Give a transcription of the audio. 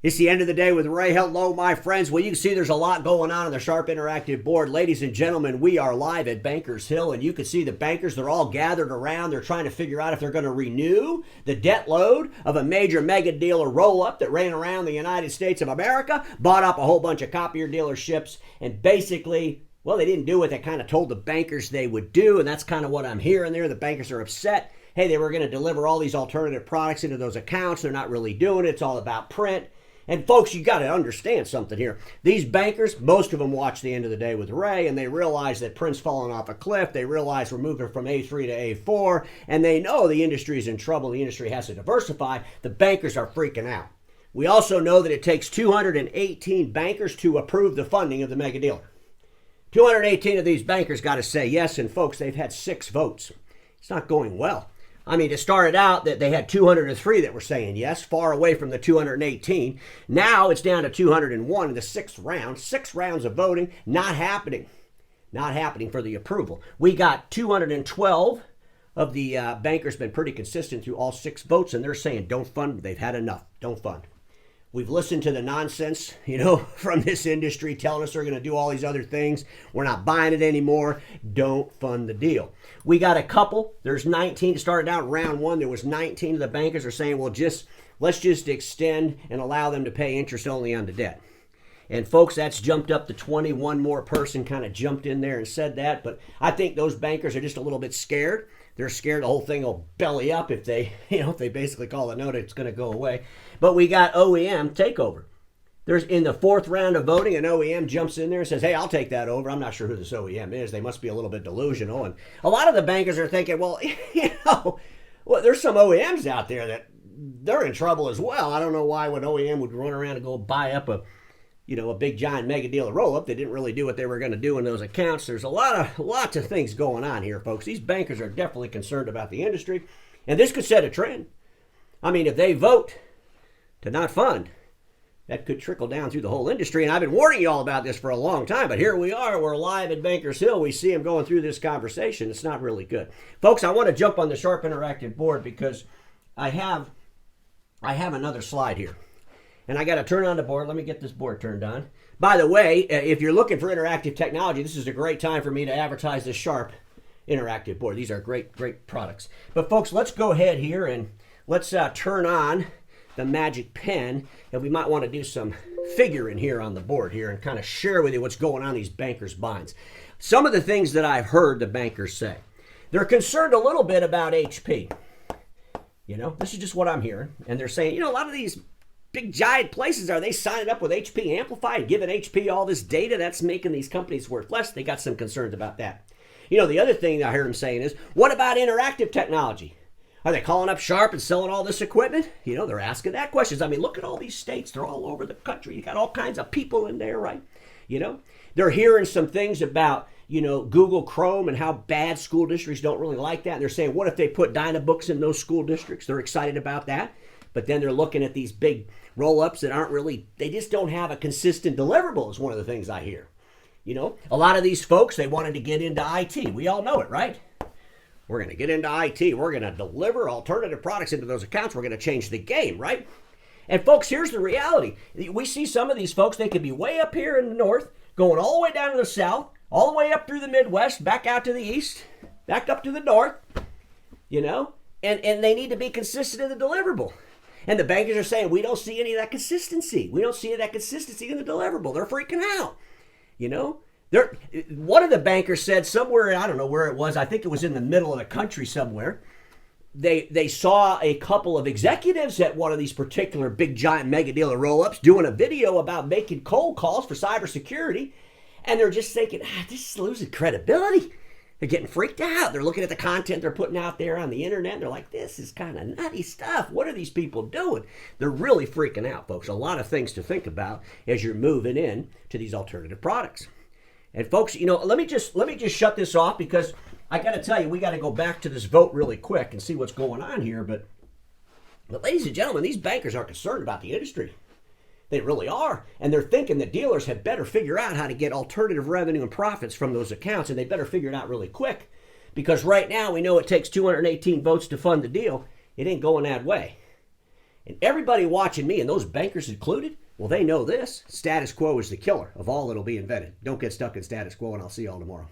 It's the end of the day with Ray. Hello, my friends. Well, you can see there's a lot going on the Sharp Interactive board. Ladies and gentlemen, we are live at Bankers Hill, and you can see the bankers. They're all gathered around. They're trying to figure out if they're going to renew the debt load of a major mega dealer roll-up that ran around the United States of America, bought up a whole bunch of copier dealerships, and basically, well, they didn't do what they kind of told the bankers they would do, and that's kind of what I'm hearing there. The bankers are upset. Hey, they were going to deliver all these alternative products into those accounts. They're not really doing it. It's all about print. And folks, you got to understand something here. These bankers, most of them watch the end of the day with Ray, and they realize that print's falling off a cliff. They realize we're moving from A3 to A4, and they know the industry is in trouble. The industry has to diversify. The bankers are freaking out. We also know that it takes 218 bankers to approve the funding of the mega dealer. 218 of these bankers got to say yes, and folks, they've had 6 votes. It's not going well. I mean, it started out that they had 203 that were saying yes, far away from the 218. Now it's down to 201 in the 6th round. 6 rounds of voting, not happening. Not happening for the approval. We got 212 of the bankers been pretty consistent through all 6 votes, and they're saying don't fund. They've had enough. Don't fund. We've listened to the nonsense, from this industry telling us they're going to do all these other things. We're not buying it anymore. Don't fund the deal. We got a couple. There's 19. It started out round 1. There was 19 of the bankers are saying, well, let's just extend and allow them to pay interest only on the debt. And folks, that's jumped up to 20. One more person kind of jumped in there and said that. But I think those bankers are just a little bit scared. They're scared the whole thing will belly up if they, if they basically call a note, it's going to go away. But we got OEM takeover. There's in the 4th round of voting, an OEM jumps in there and says, hey, I'll take that over. I'm not sure who this OEM is. They must be a little bit delusional. And a lot of the bankers are thinking, well, there's some OEMs out there that they're in trouble as well. I don't know why an OEM would run around and go buy up a big giant mega dealer roll-up. They didn't really do what they were going to do in those accounts. There's lots of things going on here, folks. These bankers are definitely concerned about the industry, and this could set a trend. I mean, if they vote to not fund, that could trickle down through the whole industry, and I've been warning you all about this for a long time, but here we are. We're live at Bankers Hill. We see them going through this conversation. It's not really good. Folks, I want to jump on the Sharp Interactive board because I have another slide here. And I got to turn on the board. Let me get this board turned on. By the way, if you're looking for interactive technology, this is a great time for me to advertise this Sharp Interactive board. These are great products. But folks, let's go ahead here and let's turn on the magic pen. And we might want to do some figuring here on the board here and kind of share with you what's going on in these bankers' minds. Some of the things that I've heard the bankers say. They're concerned a little bit about HP. This is just what I'm hearing. And they're saying, a lot of these big giant places, are they signing up with HP Amplify and giving HP all this data that's making these companies worth less? They got some concerns about that. The other thing I heard them saying is, what about interactive technology? Are they calling up Sharp and selling all this equipment? They're asking that questions. I mean, look at all these states. They're all over the country. You got all kinds of people in there, right? They're hearing some things about, Google Chrome and how bad school districts don't really like that. And they're saying, what if they put Dynabooks in those school districts? They're excited about that. But then they're looking at these big roll-ups that aren't really, they just don't have a consistent deliverable is one of the things I hear. A lot of these folks, they wanted to get into IT. We all know it, right? We're going to get into IT. We're going to deliver alternative products into those accounts. We're going to change the game, right? And folks, here's the reality. We see some of these folks, they could be way up here in the north, going all the way down to the south, all the way up through the Midwest, back out to the east, back up to the north, and they need to be consistent in the deliverable. And the bankers are saying, we don't see any of that consistency. We don't see any of that consistency in the deliverable. They're freaking out. One of the bankers said somewhere, I don't know where it was, I think it was in the middle of the country somewhere, they saw a couple of executives at one of these particular big giant mega dealer roll-ups doing a video about making cold calls for cybersecurity. And they're just thinking, this is losing credibility. They're getting freaked out. They're looking at the content they're putting out there on the internet. And they're like, this is kind of nutty stuff. What are these people doing? They're really freaking out, folks. A lot of things to think about as you're moving in to these alternative products. And folks, let me just shut this off because I got to tell you, we got to go back to this vote really quick and see what's going on here. But ladies and gentlemen, these bankers are concerned about the industry. They really are. And they're thinking that dealers had better figure out how to get alternative revenue and profits from those accounts, and they better figure it out really quick. Because right now we know it takes 218 votes to fund the deal. It ain't going that way. And everybody watching me, and those bankers included, well, they know this. Status quo is the killer of all that'll be invented. Don't get stuck in status quo, and I'll see you all tomorrow.